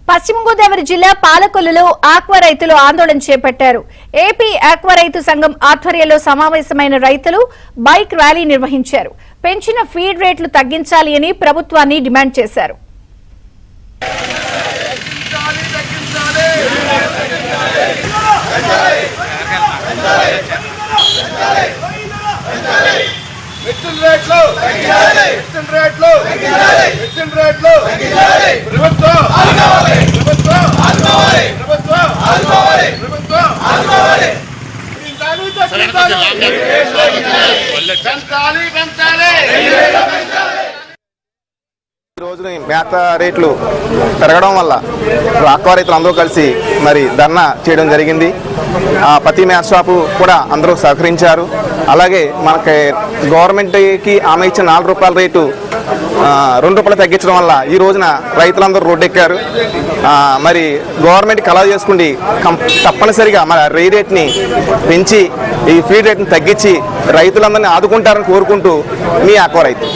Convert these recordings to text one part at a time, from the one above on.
పశ్చిమ గోదావరి జిల్లా పాలకొల్లులో ఆక్వా రైతులు ఆందోళన చేపట్టారు. ఏపీ ఆక్వా రైతు సంఘం ఆధ్వర్యంలో సమావేశమైన రైతులు బైక్ ర్యాలీ నిర్వహించారు. పెంచిన ఫీడ్ రేట్లు తగ్గించాలి అని ప్రభుత్వాన్ని డిమాండ్ చేశారు. ఈ రోజున మేత రేట్లు పెరగడం వల్ల ఆక్వా రైతులు అందరూ కలిసి మరి ధర్నా చేయడం జరిగింది. ప్రతి మేత షాపు కూడా అందరూ సహకరించారు. అలాగే మనకి గవర్నమెంట్కి ఆమె ఇచ్చిన ₹4 రేటు ₹2 తగ్గించడం వల్ల ఈ రోజున రైతులందరూ రోడ్డెక్కారు. మరి గవర్నమెంట్ కలా చేసుకుండి తప్పనిసరిగా మన రేట్ని పెంచి ఈ ఫీడ్ రేట్ని తగ్గించి రైతులందరినీ ఆదుకుంటారని కోరుకుంటూ మీ ఆక్వా రైతు.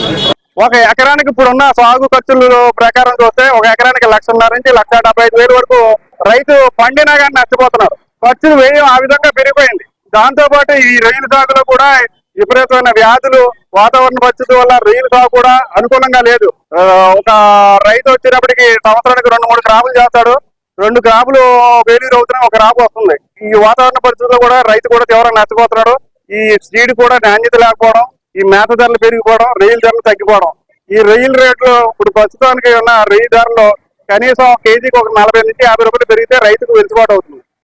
ఒక ఎకరానికి ఇప్పుడున్న సాగు ఖర్చుల ప్రకారం చూస్తే ఒక ఎకరానికి 1,50,000 నుంచి 1,75,000 వరకు రైతు పండినా కానీ నష్టపోతున్నారు. ఖర్చులు వ్యయం ఆ విధంగా పెరిగిపోయింది. దాంతో పాటు ఈ రొయ్యల సాగులో కూడా విపరీతమైన వ్యాధులు, వాతావరణ పరిస్థితుల వల్ల రొయ్యల సాగు కూడా అనుకూలంగా లేదు. ఒక రైతు వచ్చినప్పటికీ సంవత్సరానికి 2-3 క్రాపులు చేస్తాడు. 2 క్రాపులు ఫెయిల్యూర్ అవుతున్నాయి, ఒక క్రాప్ వస్తుంది. ఈ వాతావరణ పరిస్థితుల్లో కూడా రైతు కూడా తీవ్రంగా నష్టపోతున్నాడు. ఈ సీడ్ కూడా నాణ్యత లేకపోవడం, ఈ మేత ధరలు పెరిగిపోవడం, రొయ్యల ధరలు తగ్గిపోవడం. ఈ రొయ్యల రేట్లు ఇప్పుడు ప్రస్తుతానికి ఉన్న రొయ్య ధరలో కనీసం కేజీకి ఒక 40 నుంచి 50 రూపాయలు పెరిగితే రైతుకు వెలుసుబాటు అవుతుంది.